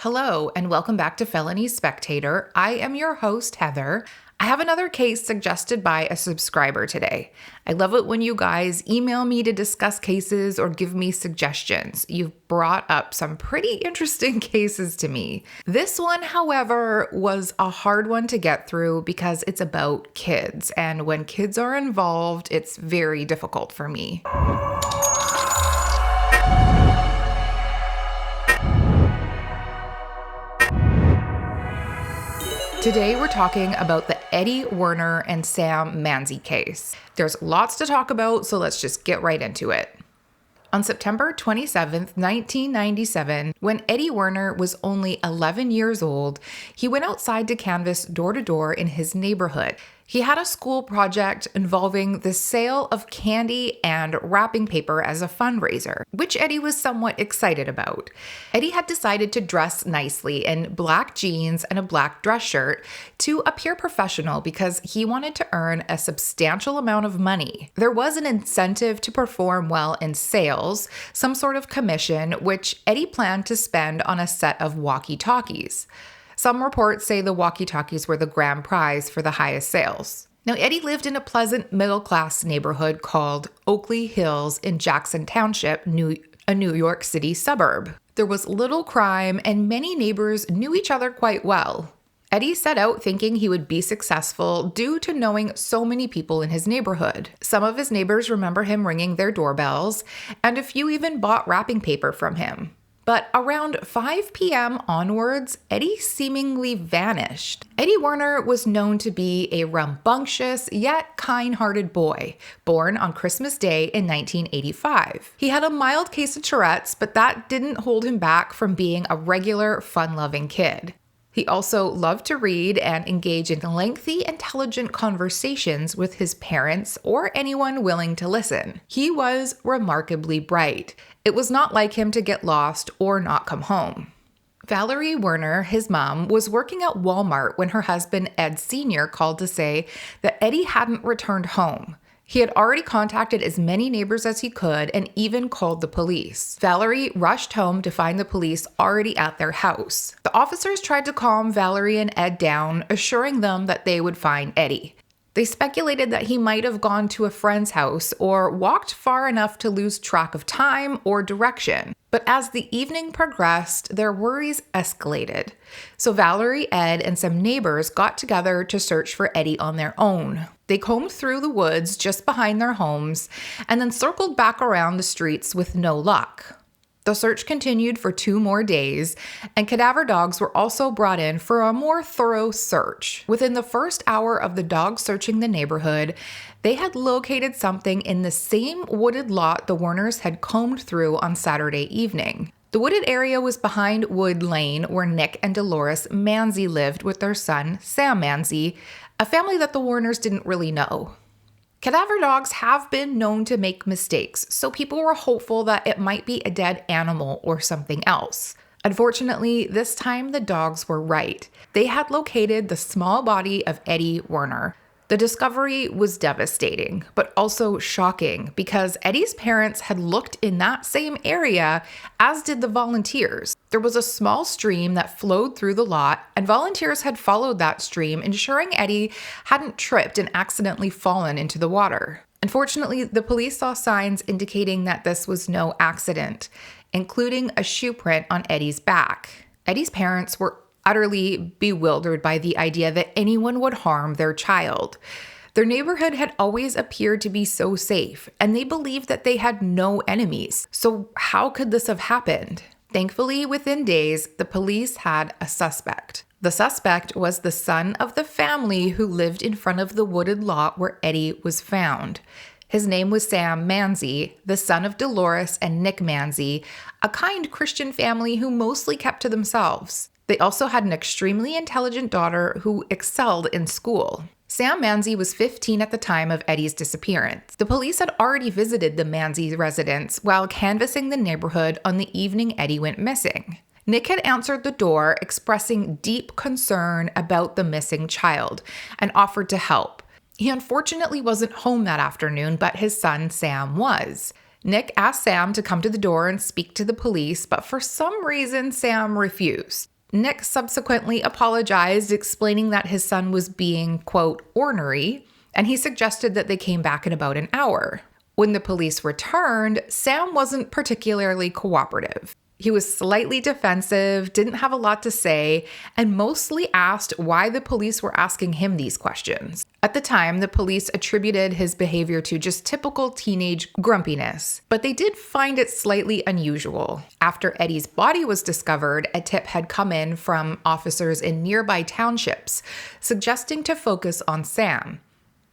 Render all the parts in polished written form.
Hello, and welcome back to Felony Spectator. I am your host, Heather. I have another case suggested by a subscriber today. I love it when you guys email me to discuss cases or give me suggestions. You've brought up some pretty interesting cases to me. This one, however, was a hard one to get through because it's about kids, and when kids are involved, it's very difficult for me. Today, we're talking about the Eddie Werner and Sam Manzie case. There's lots to talk about, so let's just get right into it. On September 27th, 1997, when Eddie Werner was only 11 years old, he went outside to canvass door to door in his neighborhood. He had a school project involving the sale of candy and wrapping paper as a fundraiser, which Eddie was somewhat excited about. Eddie had decided to dress nicely in black jeans and a black dress shirt to appear professional because he wanted to earn a substantial amount of money. There was an incentive to perform well in sales, some sort of commission, which Eddie planned to spend on a set of walkie-talkies. Some reports say the walkie-talkies were the grand prize for the highest sales. Now, Eddie lived in a pleasant middle-class neighborhood called Oakley Hills in Jackson Township, a New York City suburb. There was little crime, and many neighbors knew each other quite well. Eddie set out thinking he would be successful due to knowing so many people in his neighborhood. Some of his neighbors remember him ringing their doorbells, and a few even bought wrapping paper from him. But around 5 p.m. onwards, Eddie seemingly vanished. Eddie Werner was known to be a rambunctious yet kind-hearted boy, born on Christmas Day in 1985. He had a mild case of Tourette's, but that didn't hold him back from being a regular, fun-loving kid. He also loved to read and engage in lengthy, intelligent conversations with his parents or anyone willing to listen. He was remarkably bright. It was not like him to get lost or not come home. Valerie Werner, his mom, was working at Walmart when her husband Ed Sr. called to say that Eddie hadn't returned home. He had already contacted as many neighbors as he could and even called the police. Valerie rushed home to find the police already at their house. The officers tried to calm Valerie and Ed down, assuring them that they would find Eddie. They speculated that he might have gone to a friend's house or walked far enough to lose track of time or direction. But as the evening progressed, their worries escalated. So Valerie, Ed, and some neighbors got together to search for Eddie on their own. They combed through the woods just behind their homes and then circled back around the streets with no luck. The search continued for 2 more days, and cadaver dogs were also brought in for a more thorough search. Within the first hour of the dogs searching the neighborhood, they had located something in the same wooded lot the Werners had combed through on Saturday evening. The wooded area was behind Wood Lane, where Nick and Dolores Manzie lived with their son, Sam Manzie, a family that the Werners didn't really know. Cadaver dogs have been known to make mistakes, so people were hopeful that it might be a dead animal or something else. Unfortunately, this time the dogs were right. They had located the small body of Eddie Werner. The discovery was devastating, but also shocking because Eddie's parents had looked in that same area, as did the volunteers. There was a small stream that flowed through the lot, and volunteers had followed that stream, ensuring Eddie hadn't tripped and accidentally fallen into the water. Unfortunately, the police saw signs indicating that this was no accident, including a shoe print on Eddie's back. Eddie's parents were utterly bewildered by the idea that anyone would harm their child. Their neighborhood had always appeared to be so safe, and they believed that they had no enemies. So how could this have happened? Thankfully, within days, the police had a suspect. The suspect was the son of the family who lived in front of the wooded lot where Eddie was found. His name was Sam Manzie, the son of Dolores and Nick Manzie, a kind Christian family who mostly kept to themselves. They also had an extremely intelligent daughter who excelled in school. Sam Manzie was 15 at the time of Eddie's disappearance. The police had already visited the Manzie residence while canvassing the neighborhood on the evening Eddie went missing. Nick had answered the door, expressing deep concern about the missing child, and offered to help. He unfortunately wasn't home that afternoon, but his son Sam was. Nick asked Sam to come to the door and speak to the police, but for some reason, Sam refused. Nick subsequently apologized, explaining that his son was being, quote, ornery, and he suggested that they came back in about an hour. When the police returned, Sam wasn't particularly cooperative. He was slightly defensive, didn't have a lot to say, and mostly asked why the police were asking him these questions. At the time, the police attributed his behavior to just typical teenage grumpiness, but they did find it slightly unusual. After Eddie's body was discovered, a tip had come in from officers in nearby townships, suggesting to focus on Sam.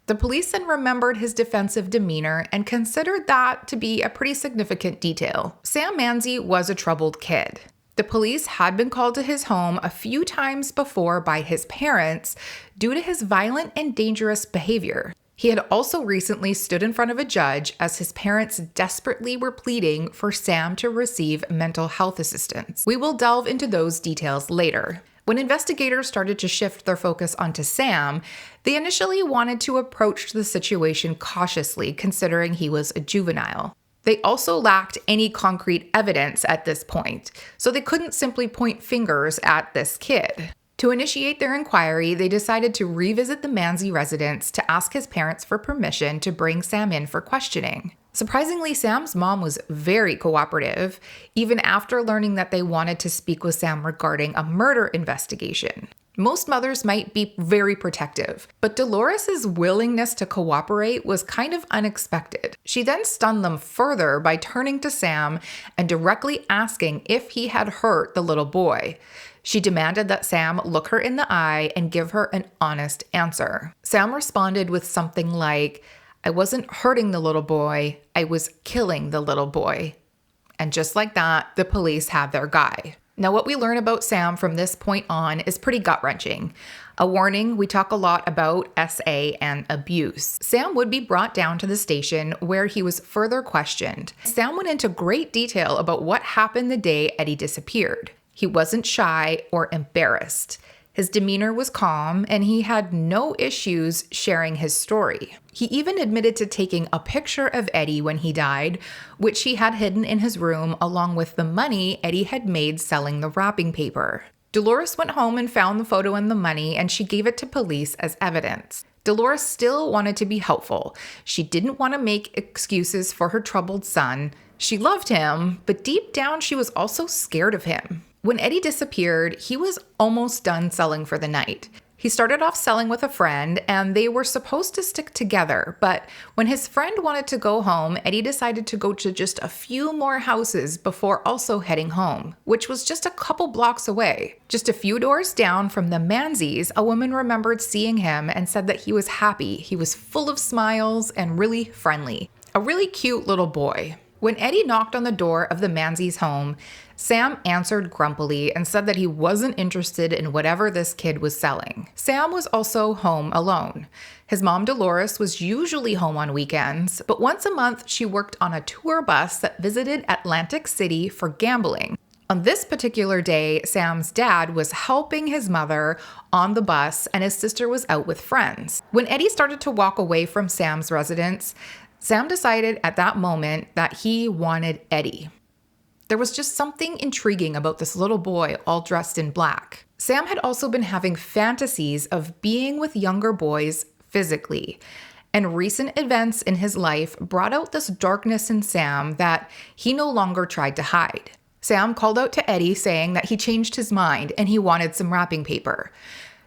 The police then remembered his defensive demeanor and considered that to be a pretty significant detail. Sam Manzie was a troubled kid. The police had been called to his home a few times before by his parents due to his violent and dangerous behavior. He had also recently stood in front of a judge as his parents desperately were pleading for Sam to receive mental health assistance. We will delve into those details later. When investigators started to shift their focus onto Sam, they initially wanted to approach the situation cautiously, considering he was a juvenile. They also lacked any concrete evidence at this point, so they couldn't simply point fingers at this kid. To initiate their inquiry, they decided to revisit the Manzie residence to ask his parents for permission to bring Sam in for questioning. Surprisingly, Sam's mom was very cooperative, even after learning that they wanted to speak with Sam regarding a murder investigation. Most mothers might be very protective, but Dolores' willingness to cooperate was kind of unexpected. She then stunned them further by turning to Sam and directly asking if he had hurt the little boy. She demanded that Sam look her in the eye and give her an honest answer. Sam responded with something like, "I wasn't hurting the little boy, I was killing the little boy." And just like that, the police had their guy. Now, what we learn about Sam from this point on is pretty gut-wrenching. A warning, we talk a lot about SA and abuse. Sam would be brought down to the station where he was further questioned. Sam went into great detail about what happened the day Eddie disappeared. He wasn't shy or embarrassed. His demeanor was calm, and he had no issues sharing his story. He even admitted to taking a picture of Eddie when he died, which he had hidden in his room along with the money Eddie had made selling the wrapping paper. Dolores went home and found the photo and the money, and she gave it to police as evidence. Dolores still wanted to be helpful. She didn't want to make excuses for her troubled son. She loved him, but deep down she was also scared of him. When Eddie disappeared, he was almost done selling for the night. He started off selling with a friend, and they were supposed to stick together, but when his friend wanted to go home, Eddie decided to go to just a few more houses before also heading home, which was just a couple blocks away. Just a few doors down from the Manzies, a woman remembered seeing him and said that he was happy. He was full of smiles and really friendly. A really cute little boy. When Eddie knocked on the door of the Manzies' home, Sam answered grumpily and said that he wasn't interested in whatever this kid was selling. Sam was also home alone. His mom, Dolores, was usually home on weekends, but once a month she worked on a tour bus that visited Atlantic City for gambling. On this particular day, Sam's dad was helping his mother on the bus, and his sister was out with friends. When Eddie started to walk away from Sam's residence, Sam decided at that moment that he wanted Eddie. There was just something intriguing about this little boy all dressed in black. Sam had also been having fantasies of being with younger boys physically, and recent events in his life brought out this darkness in Sam that he no longer tried to hide. Sam called out to Eddie saying that he changed his mind and he wanted some wrapping paper.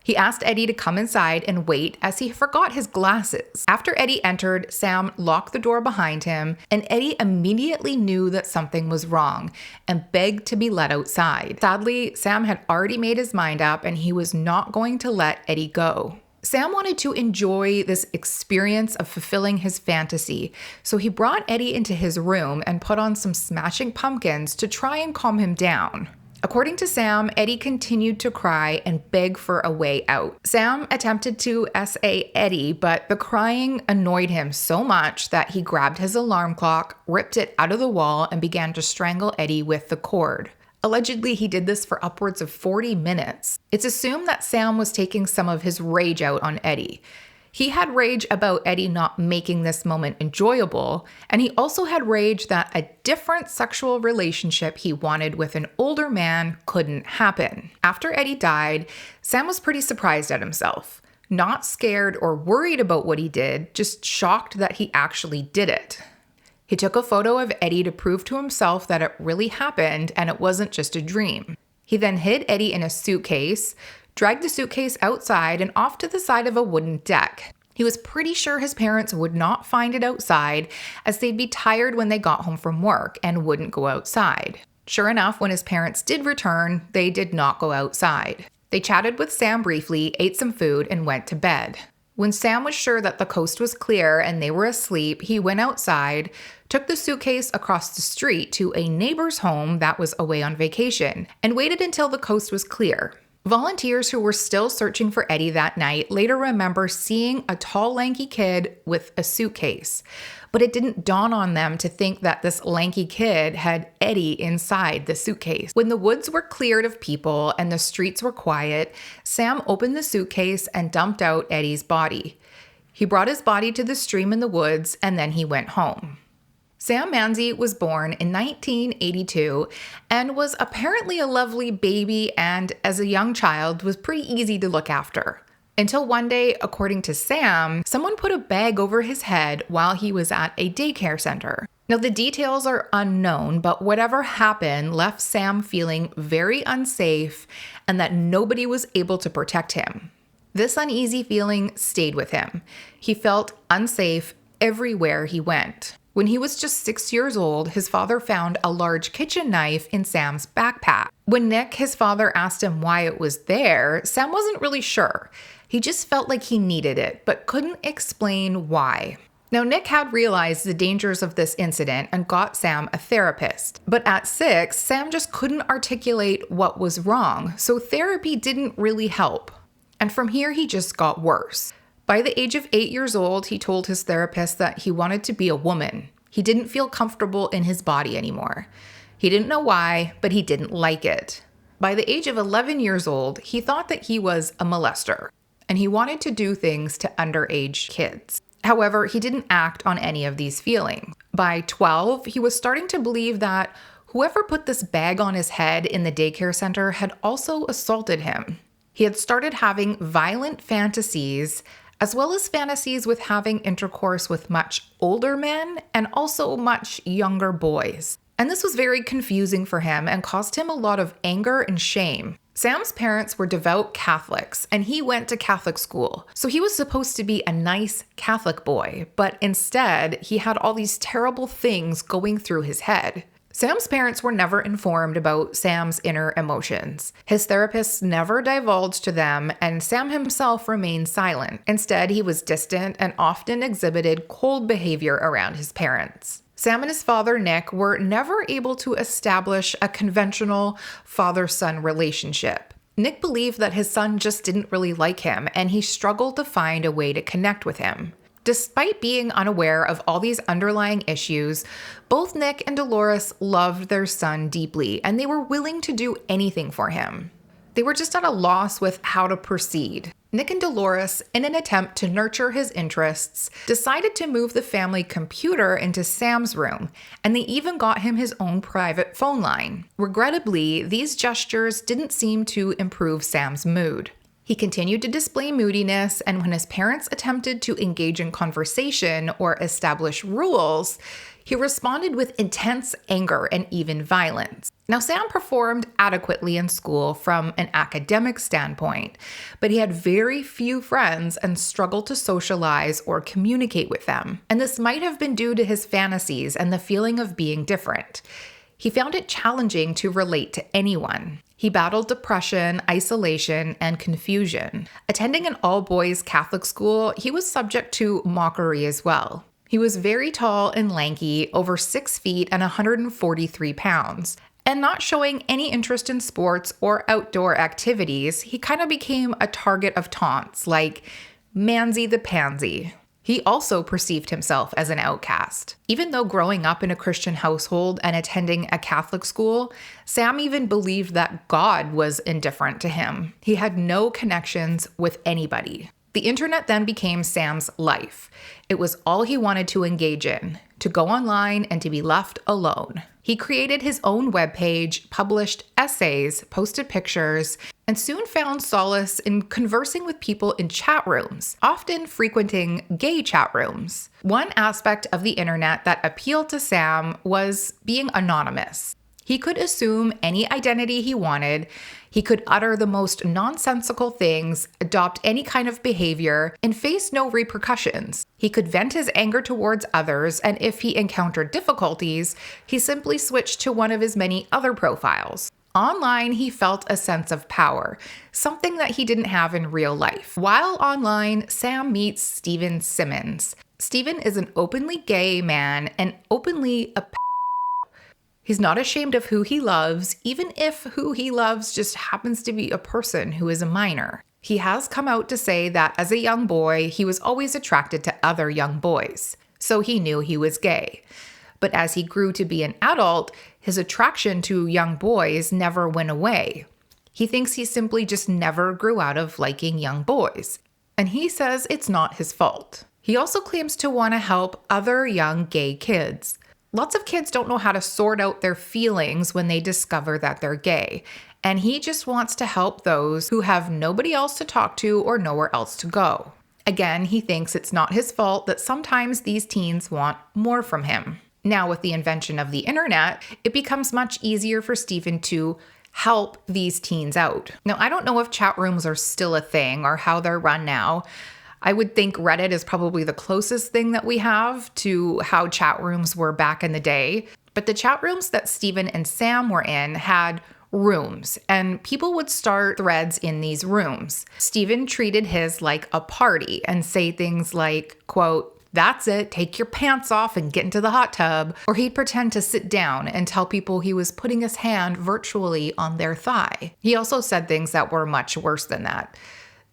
He asked Eddie to come inside and wait as he forgot his glasses. After Eddie entered, Sam locked the door behind him, and Eddie immediately knew that something was wrong and begged to be let outside. Sadly, Sam had already made his mind up and he was not going to let Eddie go. Sam wanted to enjoy this experience of fulfilling his fantasy, so he brought Eddie into his room and put on some Smashing Pumpkins to try and calm him down. According to Sam, Eddie continued to cry and beg for a way out. Sam attempted to SA Eddie, but the crying annoyed him so much that he grabbed his alarm clock, ripped it out of the wall, and began to strangle Eddie with the cord. Allegedly, he did this for upwards of 40 minutes. It's assumed that Sam was taking some of his rage out on Eddie. He had rage about Eddie not making this moment enjoyable, and he also had rage that a different sexual relationship he wanted with an older man couldn't happen. After Eddie died, Sam was pretty surprised at himself. Not scared or worried about what he did, just shocked that he actually did it. He took a photo of Eddie to prove to himself that it really happened and it wasn't just a dream. He then hid Eddie in a suitcase, dragged the suitcase outside and off to the side of a wooden deck. He was pretty sure his parents would not find it outside, as they'd be tired when they got home from work and wouldn't go outside. Sure enough, when his parents did return, they did not go outside. They chatted with Sam briefly, ate some food, and went to bed. When Sam was sure that the coast was clear and they were asleep, he went outside, took the suitcase across the street to a neighbor's home that was away on vacation, and waited until the coast was clear. Volunteers who were still searching for Eddie that night later remember seeing a tall, lanky kid with a suitcase. But it didn't dawn on them to think that this lanky kid had Eddie inside the suitcase. When the woods were cleared of people and the streets were quiet, Sam opened the suitcase and dumped out Eddie's body. He brought his body to the stream in the woods and then he went home. Sam Manzie was born in 1982 and was apparently a lovely baby, and as a young child was pretty easy to look after. Until one day, according to Sam, someone put a bag over his head while he was at a daycare center. Now, the details are unknown, but whatever happened left Sam feeling very unsafe and that nobody was able to protect him. This uneasy feeling stayed with him. He felt unsafe everywhere he went. When he was just 6 years old, his father found a large kitchen knife in Sam's backpack. When Nick, his father, asked him why it was there, Sam wasn't really sure. He just felt like he needed it, but couldn't explain why. Now, Nick had realized the dangers of this incident and got Sam a therapist. But at 6, Sam just couldn't articulate what was wrong, so therapy didn't really help. And from here, he just got worse. By the age of 8 years old, he told his therapist that he wanted to be a woman. He didn't feel comfortable in his body anymore. He didn't know why, but he didn't like it. By the age of 11 years old, he thought that he was a molester, and he wanted to do things to underage kids. However, he didn't act on any of these feelings. By 12, he was starting to believe that whoever put this bag on his head in the daycare center had also assaulted him. He had started having violent fantasies, as well as fantasies with having intercourse with much older men and also much younger boys. And this was very confusing for him and caused him a lot of anger and shame. Sam's parents were devout Catholics, and he went to Catholic school. So he was supposed to be a nice Catholic boy, but instead, he had all these terrible things going through his head. Sam's parents were never informed about Sam's inner emotions. His therapists never divulged to them, and Sam himself remained silent. Instead, he was distant and often exhibited cold behavior around his parents. Sam and his father, Nick, were never able to establish a conventional father-son relationship. Nick believed that his son just didn't really like him, and he struggled to find a way to connect with him. Despite being unaware of all these underlying issues, both Nick and Dolores loved their son deeply, and they were willing to do anything for him. They were just at a loss with how to proceed. Nick and Dolores, in an attempt to nurture his interests, decided to move the family computer into Sam's room, and they even got him his own private phone line. Regrettably, these gestures didn't seem to improve Sam's mood. He continued to display moodiness, and when his parents attempted to engage in conversation or establish rules, he responded with intense anger and even violence. Now, Sam performed adequately in school from an academic standpoint, but he had very few friends and struggled to socialize or communicate with them. And this might have been due to his fantasies and the feeling of being different. He found it challenging to relate to anyone. He battled depression, isolation, and confusion. Attending an all-boys Catholic school, he was subject to mockery as well. He was very tall and lanky, over 6 feet and 143 pounds. And not showing any interest in sports or outdoor activities, he kind of became a target of taunts like Manzie the Pansy. He also perceived himself as an outcast. Even though growing up in a Christian household and attending a Catholic school, Sam even believed that God was indifferent to him. He had no connections with anybody. The internet then became Sam's life. It was all he wanted to engage in, to go online and to be left alone. He created his own webpage, published essays, posted pictures, and soon found solace in conversing with people in chat rooms, often frequenting gay chat rooms. One aspect of the internet that appealed to Sam was being anonymous. He could assume any identity he wanted. He could utter the most nonsensical things, adopt any kind of behavior, and face no repercussions. He could vent his anger towards others, and if he encountered difficulties, he simply switched to one of his many other profiles. Online, he felt a sense of power, something that he didn't have in real life. While online, Sam meets Stephen Simmons. Stephen is an openly gay man and openly a He's not ashamed of who he loves, even if who he loves just happens to be a person who is a minor. He has come out to say that as a young boy, he was always attracted to other young boys, so he knew he was gay. But as he grew to be an adult, his attraction to young boys never went away. He thinks he simply just never grew out of liking young boys. And he says it's not his fault. He also claims to want to help other young gay kids. Lots of kids don't know how to sort out their feelings when they discover that they're gay, and he just wants to help those who have nobody else to talk to or nowhere else to go. Again, he thinks it's not his fault that sometimes these teens want more from him. Now, with the invention of the internet, it becomes much easier for Stephen to help these teens out. Now, I don't know if chat rooms are still a thing or how they're run now. I would think Reddit is probably the closest thing that we have to how chat rooms were back in the day. But the chat rooms that Stephen and Sam were in had rooms, and people would start threads in these rooms. Stephen treated his like a party and say things like, quote, "That's it, take your pants off and get into the hot tub." Or he'd pretend to sit down and tell people he was putting his hand virtually on their thigh. He also said things that were much worse than that.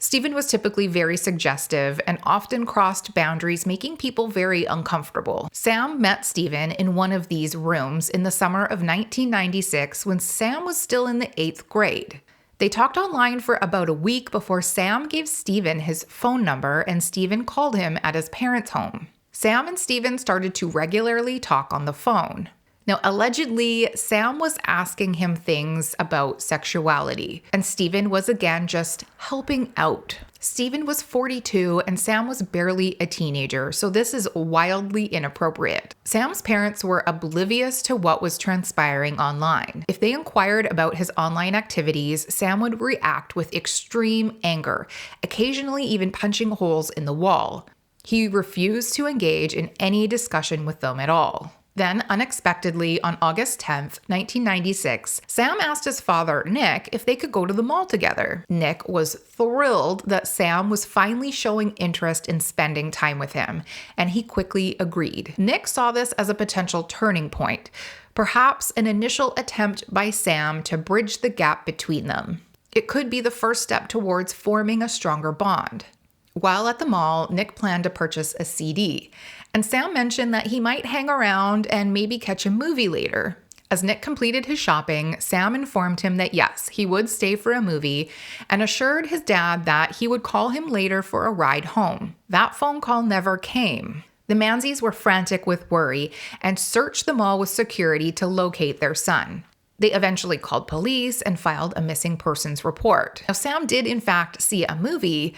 Stephen was typically very suggestive and often crossed boundaries, making people very uncomfortable. Sam met Stephen in one of these rooms in the summer of 1996 when Sam was still in the 8th grade. They talked online for about a week before Sam gave Stephen his phone number and Stephen called him at his parents' home. Sam and Stephen started to regularly talk on the phone. Now, allegedly, Sam was asking him things about sexuality, and Stephen was again just helping out. Stephen was 42 and Sam was barely a teenager, so this is wildly inappropriate. Sam's parents were oblivious to what was transpiring online. If they inquired about his online activities, Sam would react with extreme anger, occasionally even punching holes in the wall. He refused to engage in any discussion with them at all. Then, unexpectedly, on August 10th, 1996, Sam asked his father, Nick, if they could go to the mall together. Nick was thrilled that Sam was finally showing interest in spending time with him, and he quickly agreed. Nick saw this as a potential turning point, perhaps an initial attempt by Sam to bridge the gap between them. It could be the first step towards forming a stronger bond. While at the mall, Nick planned to purchase a CD, and Sam mentioned that he might hang around and maybe catch a movie later. As Nick completed his shopping, Sam informed him that yes, he would stay for a movie and assured his dad that he would call him later for a ride home. That phone call never came. The Manzies were frantic with worry and searched the mall with security to locate their son. They eventually called police and filed a missing persons report. Now, Sam did in fact see a movie,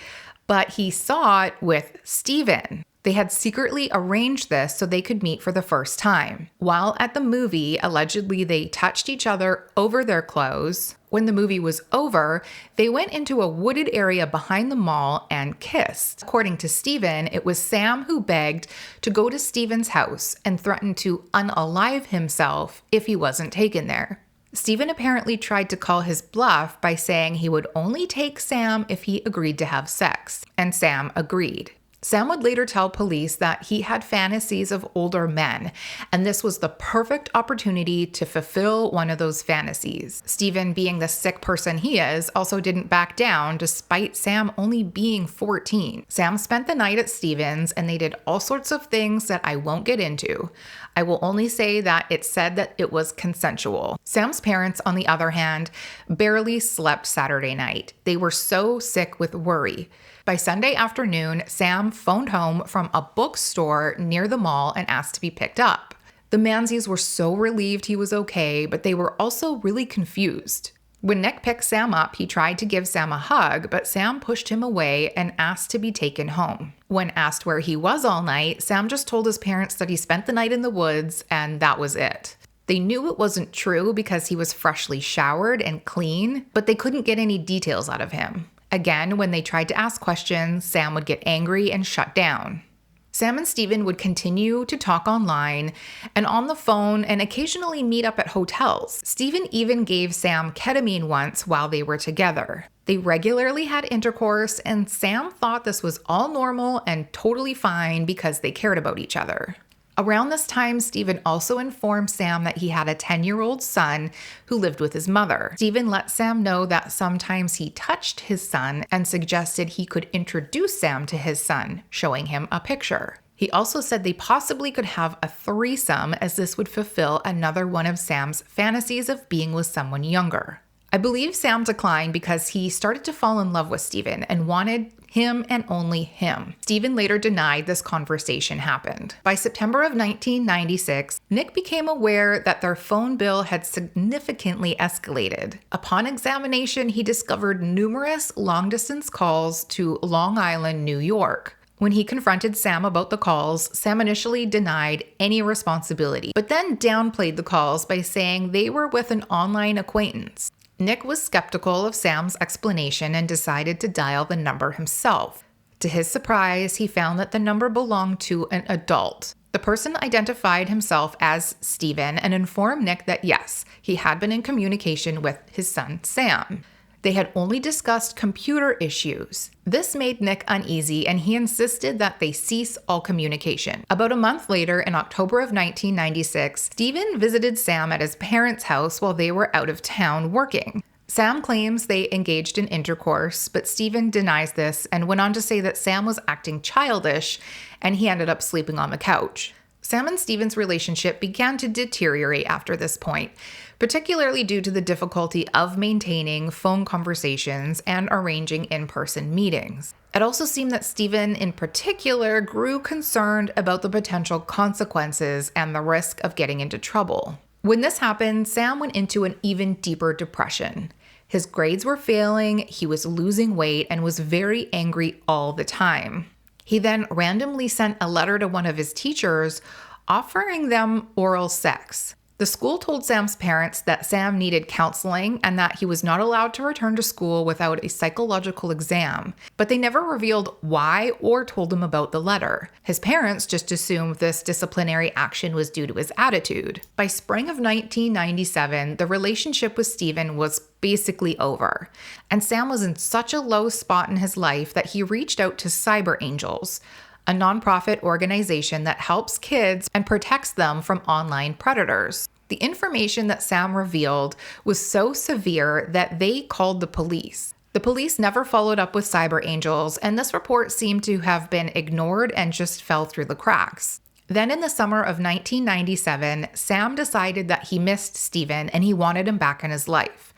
but he saw it with Stephen. They had secretly arranged this so they could meet for the first time. While at the movie, allegedly they touched each other over their clothes. When the movie was over, they went into a wooded area behind the mall and kissed. According to Stephen, it was Sam who begged to go to Stephen's house and threatened to unalive himself if he wasn't taken there. Stephen apparently tried to call his bluff by saying he would only take Sam if he agreed to have sex, and Sam agreed. Sam would later tell police that he had fantasies of older men, and this was the perfect opportunity to fulfill one of those fantasies. Stephen, being the sick person he is, also didn't back down despite Sam only being 14. Sam spent the night at Stephen's, and they did all sorts of things that I won't get into. I will only say that it said that it was consensual. Sam's parents, on the other hand, barely slept Saturday night. They were so sick with worry. By Sunday afternoon, Sam phoned home from a bookstore near the mall and asked to be picked up. The Manzies were so relieved he was okay, but they were also really confused. When Nick picked Sam up, he tried to give Sam a hug, but Sam pushed him away and asked to be taken home. When asked where he was all night, Sam just told his parents that he spent the night in the woods, and that was it. They knew it wasn't true because he was freshly showered and clean, but they couldn't get any details out of him. Again, when they tried to ask questions, Sam would get angry and shut down. Sam and Stephen would continue to talk online and on the phone and occasionally meet up at hotels. Stephen even gave Sam ketamine once while they were together. They regularly had intercourse, and Sam thought this was all normal and totally fine because they cared about each other. Around this time, Stephen also informed Sam that he had a 10-year-old son who lived with his mother. Stephen let Sam know that sometimes he touched his son and suggested he could introduce Sam to his son, showing him a picture. He also said they possibly could have a threesome, as this would fulfill another one of Sam's fantasies of being with someone younger. I believe Sam declined because he started to fall in love with Stephen and wanted him and only him. Stephen later denied this conversation happened. By September of 1996, Nick became aware that their phone bill had significantly escalated. Upon examination, he discovered numerous long-distance calls to Long Island, New York. When he confronted Sam about the calls, Sam initially denied any responsibility, but then downplayed the calls by saying they were with an online acquaintance. Nick was skeptical of Sam's explanation and decided to dial the number himself. To his surprise, he found that the number belonged to an adult. The person identified himself as Stephen and informed Nick that yes, he had been in communication with his son Sam. They had only discussed computer issues. This made Nick uneasy, and he insisted that they cease all communication. About a month later, in October of 1996, Stephen visited Sam at his parents' house while they were out of town working. Sam claims they engaged in intercourse, but Stephen denies this and went on to say that Sam was acting childish and he ended up sleeping on the couch. Sam and Stephen's relationship began to deteriorate after this point, particularly due to the difficulty of maintaining phone conversations and arranging in-person meetings. It also seemed that Stephen in particular grew concerned about the potential consequences and the risk of getting into trouble. When this happened, Sam went into an even deeper depression. His grades were failing, he was losing weight, and was very angry all the time. He then randomly sent a letter to one of his teachers offering them oral sex. The school told Sam's parents that Sam needed counseling and that he was not allowed to return to school without a psychological exam, but they never revealed why or told him about the letter. His parents just assumed this disciplinary action was due to his attitude. By spring of 1997, the relationship with Stephen was basically over, and Sam was in such a low spot in his life that he reached out to Cyber Angels, a nonprofit organization that helps kids and protects them from online predators. The information that Sam revealed was so severe that they called the police. The police never followed up with Cyber Angels, and this report seemed to have been ignored and just fell through the cracks. Then in the summer of 1997, Sam decided that he missed Stephen and he wanted him back in his life.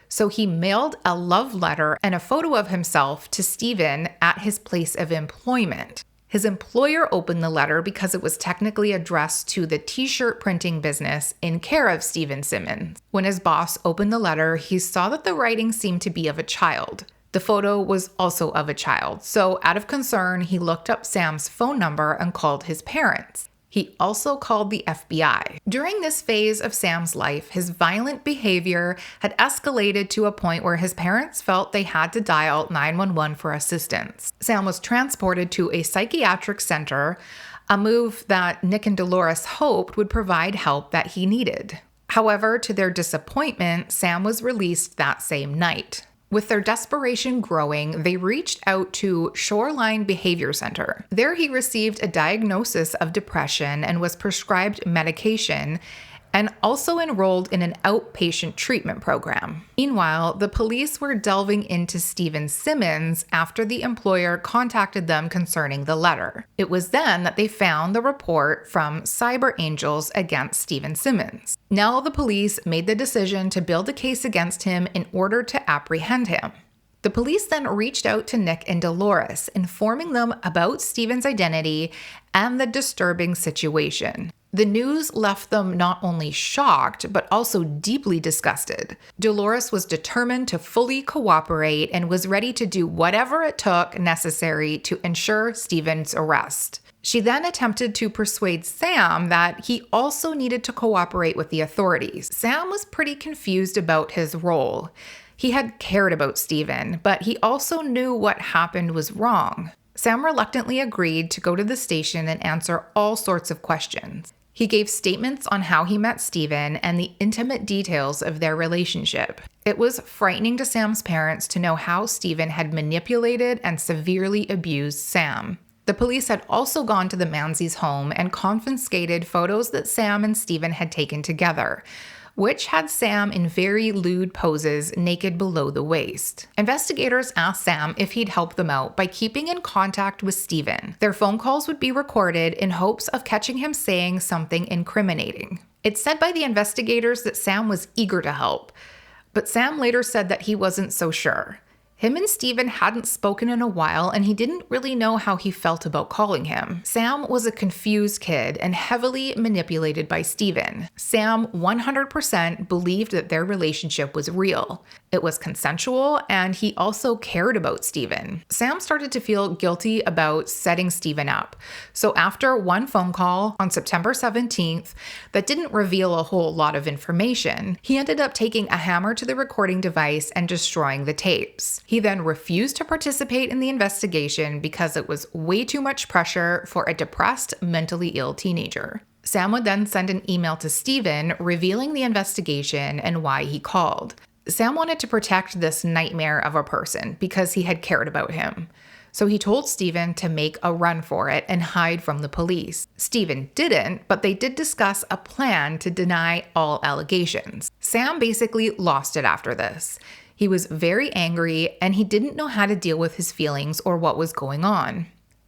So he mailed a love letter and a photo of himself to Stephen at his place of employment. His employer opened the letter because it was technically addressed to the t-shirt printing business in care of Stephen Simmons. When his boss opened the letter, he saw that the writing seemed to be of a child. The photo was also of a child, so out of concern, he looked up Sam's phone number and called his parents. He also called the FBI. During this phase of Sam's life, his violent behavior had escalated to a point where his parents felt they had to dial 911 for assistance. Sam was transported to a psychiatric center, a move that Nick and Dolores hoped would provide help that he needed. However, to their disappointment, Sam was released that same night. With their desperation growing, they reached out to Shoreline Behavior Center. There he received a diagnosis of depression and was prescribed medication, and also enrolled in an outpatient treatment program. Meanwhile, the police were delving into Stephen Simmons after the employer contacted them concerning the letter. It was then that they found the report from Cyber Angels against Stephen Simmons. Now the police made the decision to build a case against him in order to apprehend him. The police then reached out to Nick and Dolores, informing them about Stephen's identity and the disturbing situation. The news left them not only shocked, but also deeply disgusted. Dolores was determined to fully cooperate and was ready to do whatever it took necessary to ensure Stephen's arrest. She then attempted to persuade Sam that he also needed to cooperate with the authorities. Sam was pretty confused about his role. He had cared about Stephen, but he also knew what happened was wrong. Sam reluctantly agreed to go to the station and answer all sorts of questions. He gave statements on how he met Stephen and the intimate details of their relationship. It was frightening to Sam's parents to know how Stephen had manipulated and severely abused Sam. The police had also gone to the Manzie's home and confiscated photos that Sam and Stephen had taken together, which had Sam in very lewd poses, naked below the waist. Investigators asked Sam if he'd help them out by keeping in contact with Stephen. Their phone calls would be recorded in hopes of catching him saying something incriminating. It's said by the investigators that Sam was eager to help, but Sam later said that he wasn't so sure. Him and Stephen hadn't spoken in a while, and he didn't really know how he felt about calling him. Sam was a confused kid and heavily manipulated by Stephen. Sam 100% believed that their relationship was real. It was consensual, and he also cared about Stephen. Sam started to feel guilty about setting Stephen up. So after one phone call on September 17th that didn't reveal a whole lot of information, he ended up taking a hammer to the recording device and destroying the tapes. He then refused to participate in the investigation because it was way too much pressure for a depressed, mentally ill teenager. Sam would then send an email to Stephen revealing the investigation and why he called. Sam wanted to protect this nightmare of a person because he had cared about him. So he told Stephen to make a run for it and hide from the police. Stephen didn't, but they did discuss a plan to deny all allegations. Sam basically lost it after this. He was very angry and he didn't know how to deal with his feelings or what was going on.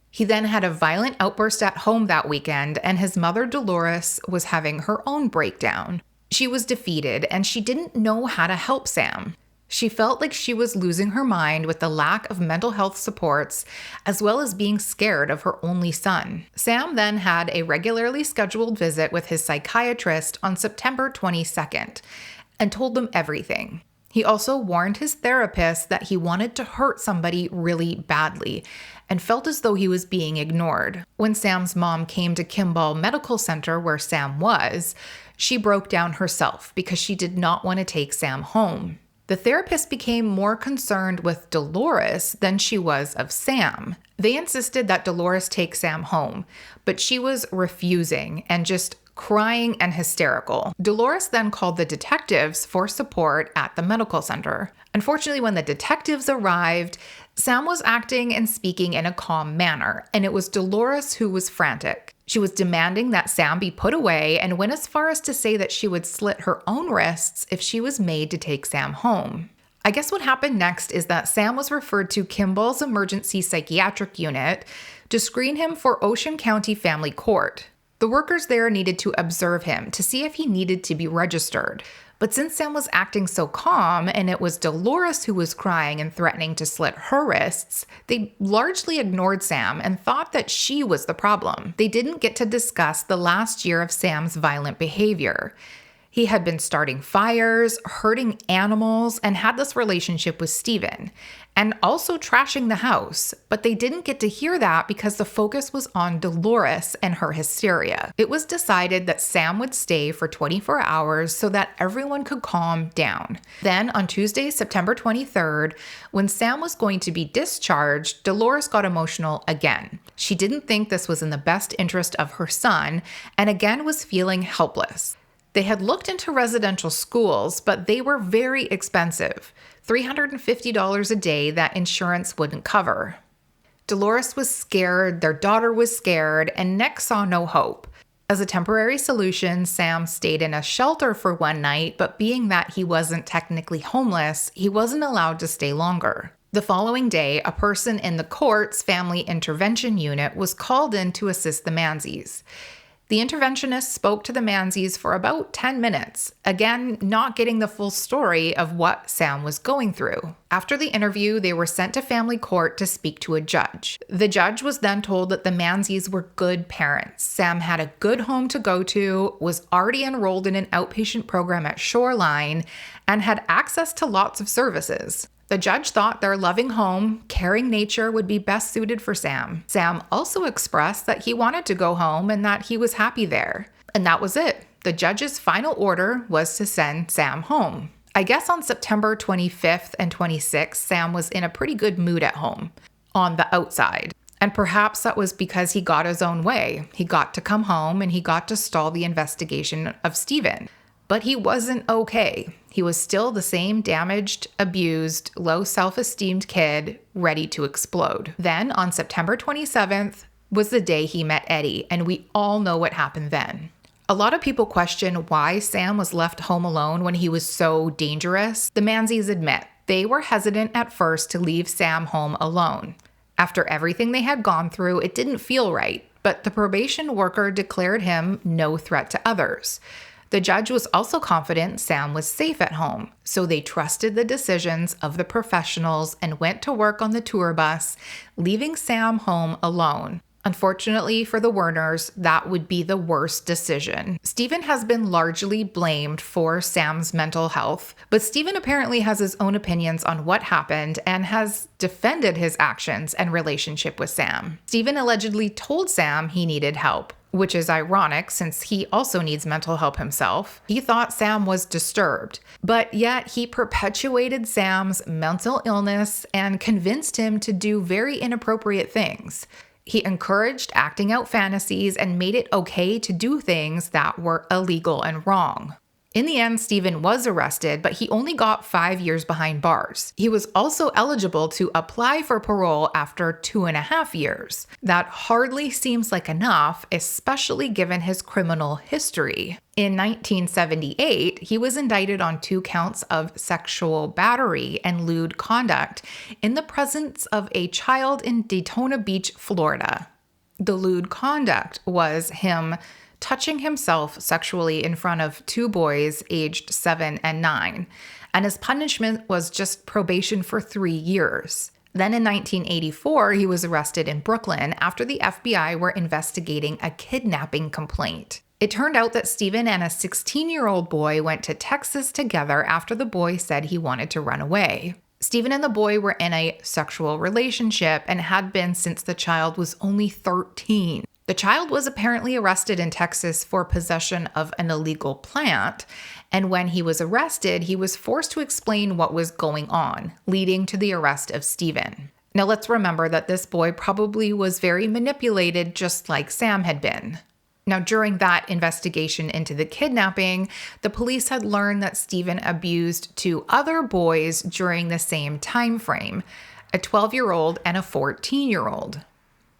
He then had a violent outburst at home that weekend, and his mother Dolores was having her own breakdown. She was defeated and she didn't know how to help Sam. She felt like she was losing her mind with the lack of mental health supports, as well as being scared of her only son. Sam then had a regularly scheduled visit with his psychiatrist on September 22nd and told them everything. He also warned his therapist that he wanted to hurt somebody really badly and felt as though he was being ignored. When Sam's mom came to Kimball Medical Center where Sam was, she broke down herself because she did not want to take Sam home. The therapist became more concerned with Dolores than she was of Sam. They insisted that Dolores take Sam home, but she was refusing and just crying and hysterical. Dolores then called the detectives for support at the medical center. Unfortunately, when the detectives arrived, Sam was acting and speaking in a calm manner, and it was Dolores who was frantic. She was demanding that Sam be put away and went as far as to say that she would slit her own wrists if she was made to take Sam home. I guess what happened next is that Sam was referred to Kimball's emergency psychiatric unit to screen him for Ocean County Family Court. The workers there needed to observe him to see if he needed to be registered. But since Sam was acting so calm and it was Dolores who was crying and threatening to slit her wrists, they largely ignored Sam and thought that she was the problem. They didn't get to discuss the last year of Sam's violent behavior. He had been starting fires, hurting animals, and had this relationship with Stephen, and also trashing the house. But they didn't get to hear that because the focus was on Dolores and her hysteria. It was decided that Sam would stay for 24 hours so that everyone could calm down. Then on Tuesday, September 23rd, when Sam was going to be discharged, Dolores got emotional again. She didn't think this was in the best interest of her son, and again was feeling helpless. They had looked into residential schools, but they were very expensive, $350 a day that insurance wouldn't cover. Dolores was scared, their daughter was scared, and Nick saw no hope. As a temporary solution, Sam stayed in a shelter for one night, but being that he wasn't technically homeless, he wasn't allowed to stay longer. The following day, a person in the court's family intervention unit was called in to assist the Manzies. The interventionist spoke to the Manzies for about 10 minutes, again, not getting the full story of what Sam was going through. After the interview, they were sent to family court to speak to a judge. The judge was then told that the Manzies were good parents. Sam had a good home to go to, was already enrolled in an outpatient program at Shoreline, and had access to lots of services. The judge thought their loving home, caring nature would be best suited for Sam. Sam also expressed that he wanted to go home and that he was happy there. And that was it. The judge's final order was to send Sam home. I guess on September 25th and 26th, Sam was in a pretty good mood at home, on the outside. And perhaps that was because he got his own way. He got to come home and he got to stall the investigation of Stephen. But he wasn't okay. He was still the same damaged, abused, low self-esteemed kid ready to explode. Then on September 27th was the day he met Eddie, and we all know what happened then. A lot of people question why Sam was left home alone when he was so dangerous. The Manzies admit they were hesitant at first to leave Sam home alone. After everything they had gone through, it didn't feel right, but the probation worker declared him no threat to others. The judge was also confident Sam was safe at home, so they trusted the decisions of the professionals and went to work on the tour bus, leaving Sam home alone. Unfortunately for the Werners, that would be the worst decision. Stephen has been largely blamed for Sam's mental health, but Stephen apparently has his own opinions on what happened and has defended his actions and relationship with Sam. Stephen allegedly told Sam he needed help, which is ironic since he also needs mental help himself. He thought Sam was disturbed, but yet he perpetuated Sam's mental illness and convinced him to do very inappropriate things. He encouraged acting out fantasies and made it okay to do things that were illegal and wrong. In the end, Stephen was arrested, but he only got 5 years behind bars. He was also eligible to apply for parole after 2.5 years. That hardly seems like enough, especially given his criminal history. In 1978, he was indicted on 2 counts of sexual battery and lewd conduct in the presence of a child in Daytona Beach, Florida. The lewd conduct was him touching himself sexually in front of 2 boys aged 7 and 9, and his punishment was just probation for 3 years. Then in 1984, he was arrested in Brooklyn after the FBI were investigating a kidnapping complaint. It turned out that Stephen and a 16-year-old boy went to Texas together after the boy said he wanted to run away. Stephen and the boy were in a sexual relationship and had been since the child was only 13. The child was apparently arrested in Texas for possession of an illegal plant, and when he was arrested, he was forced to explain what was going on, leading to the arrest of Stephen. Now let's remember that this boy probably was very manipulated just like Sam had been. Now, during that investigation into the kidnapping, the police had learned that Stephen abused 2 other boys during the same time frame, a 12-year-old and a 14-year-old.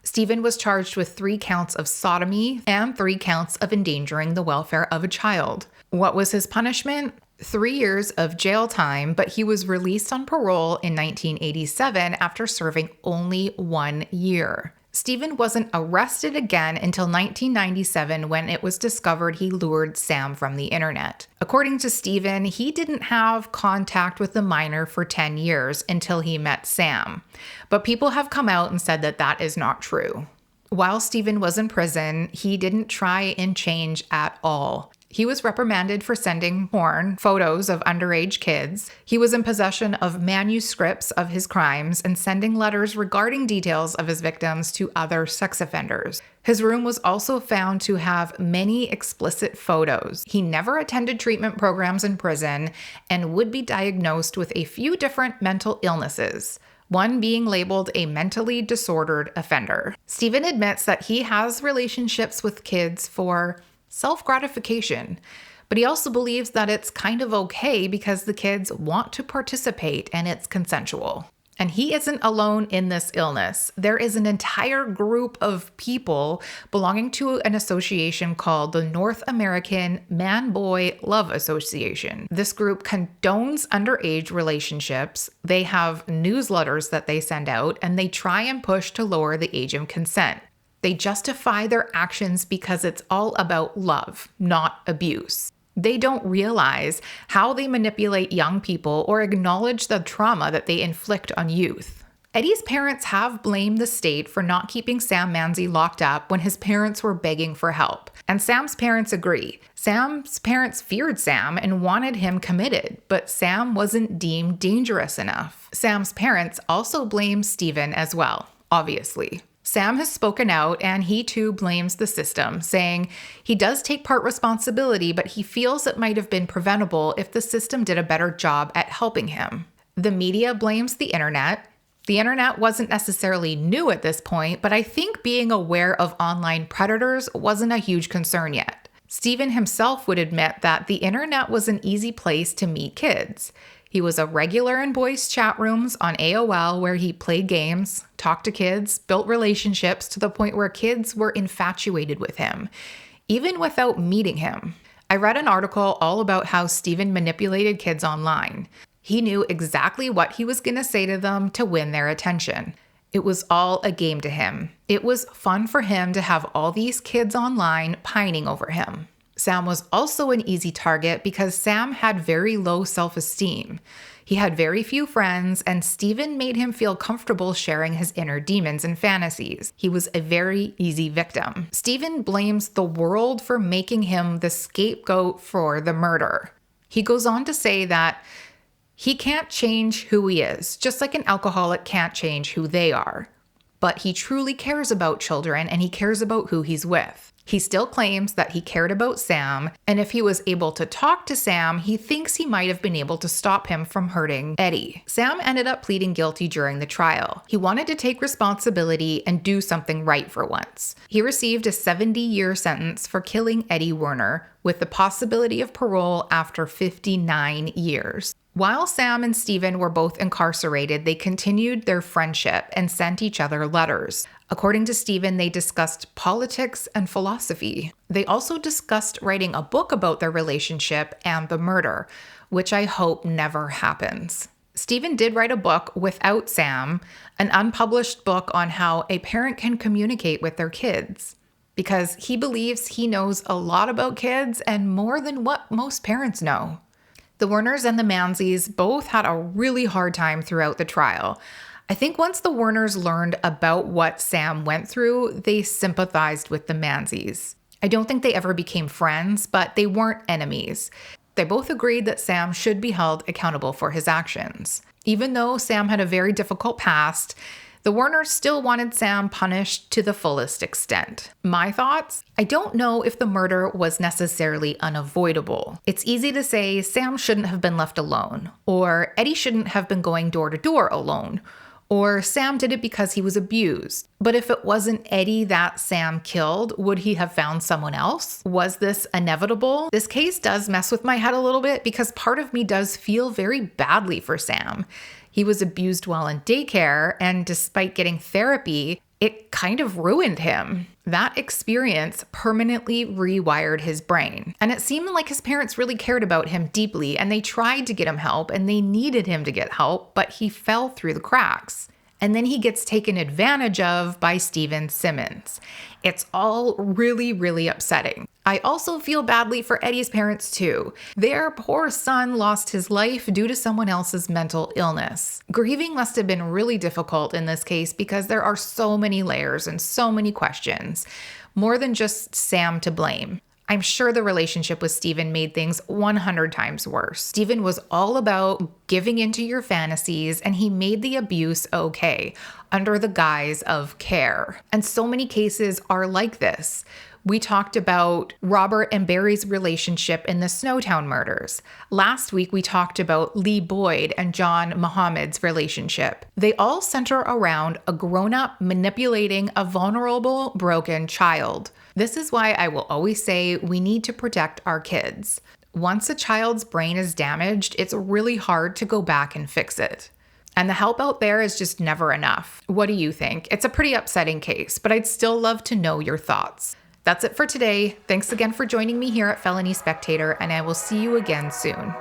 Stephen was charged with 3 counts of sodomy and 3 counts of endangering the welfare of a child. What was his punishment? 3 years of jail time, but he was released on parole in 1987 after serving only 1 year. Stephen wasn't arrested again until 1997 when it was discovered he lured Sam from the internet. According to Stephen, he didn't have contact with the minor for 10 years until he met Sam. But people have come out and said that that is not true. While Stephen was in prison, he didn't try and change at all. He was reprimanded for sending porn photos of underage kids. He was in possession of manuscripts of his crimes and sending letters regarding details of his victims to other sex offenders. His room was also found to have many explicit photos. He never attended treatment programs in prison and would be diagnosed with a few different mental illnesses, one being labeled a mentally disordered offender. Stephen admits that he has relationships with kids for self-gratification, But he also believes that it's kind of okay because the kids want to participate and it's consensual. And he isn't alone in this illness. There is an entire group of people belonging to an association called the North American Man-Boy Love Association. This group condones underage relationships. They have newsletters that they send out, and they try and push to lower the age of consent. They justify their actions because it's all about love, not abuse. They don't realize how they manipulate young people or acknowledge the trauma that they inflict on youth. Eddie's parents have blamed the state for not keeping Sam Manzie locked up when his parents were begging for help. And Sam's parents agree. Sam's parents feared Sam and wanted him committed, but Sam wasn't deemed dangerous enough. Sam's parents also blame Stephen as well, obviously. Sam has spoken out and he too blames the system, saying he does take part responsibility, but he feels it might have been preventable if the system did a better job at helping him. The media blames the internet. The internet wasn't necessarily new at this point, but I think being aware of online predators wasn't a huge concern yet. Stephen himself would admit that the internet was an easy place to meet kids. He was a regular in boys' chat rooms on AOL where he played games, talked to kids, built relationships to the point where kids were infatuated with him, even without meeting him. I read an article all about how Stephen manipulated kids online. He knew exactly what he was going to say to them to win their attention. It was all a game to him. It was fun for him to have all these kids online pining over him. Sam was also an easy target because Sam had very low self-esteem. He had very few friends, and Stephen made him feel comfortable sharing his inner demons and fantasies. He was a very easy victim. Stephen blames the world for making him the scapegoat for the murder. He goes on to say that he can't change who he is, just like an alcoholic can't change who they are. But he truly cares about children, and he cares about who he's with. He still claims that he cared about Sam, and if he was able to talk to Sam, he thinks he might have been able to stop him from hurting Eddie. Sam ended up pleading guilty during the trial. He wanted to take responsibility and do something right for once. He received a 70-year sentence for killing Eddie Werner, with the possibility of parole after 59 years. While Sam and Stephen were both incarcerated, they continued their friendship and sent each other letters. According to Stephen, they discussed politics and philosophy. They also discussed writing a book about their relationship and the murder, which I hope never happens. Stephen did write a book without Sam, an unpublished book on how a parent can communicate with their kids, because he believes he knows a lot about kids and more than what most parents know. The Werners and the Manzies both had a really hard time throughout the trial. I think once the Werners learned about what Sam went through, they sympathized with the Manzies. I don't think they ever became friends, but they weren't enemies. They both agreed that Sam should be held accountable for his actions. Even though Sam had a very difficult past, the Werners still wanted Sam punished to the fullest extent. My thoughts? I don't know if the murder was necessarily unavoidable. It's easy to say Sam shouldn't have been left alone, or Eddie shouldn't have been going door to door alone, or Sam did it because he was abused. But if it wasn't Eddie that Sam killed, would he have found someone else? Was this inevitable? This case does mess with my head a little bit because part of me does feel very badly for Sam. He was abused while in daycare, and despite getting therapy, it kind of ruined him. That experience permanently rewired his brain. And it seemed like his parents really cared about him deeply, and they tried to get him help, and they needed him to get help, but he fell through the cracks. And then he gets taken advantage of by Stephen Simmons. It's all really, really upsetting. I also feel badly for Eddie's parents too. Their poor son lost his life due to someone else's mental illness. Grieving must have been really difficult in this case because there are so many layers and so many questions, more than just Sam to blame. I'm sure the relationship with Stephen made things 100 times worse. Stephen was all about giving into your fantasies, and he made the abuse okay, under the guise of care. And so many cases are like this. We talked about Robert and Barry's relationship in the Snowtown murders. Last week, we talked about Lee Boyd and John Muhammad's relationship. They all center around a grown-up manipulating a vulnerable, broken child. This is why I will always say we need to protect our kids. Once a child's brain is damaged, it's really hard to go back and fix it. And the help out there is just never enough. What do you think? It's a pretty upsetting case, but I'd still love to know your thoughts. That's it for today. Thanks again for joining me here at Felony Spectator, and I will see you again soon.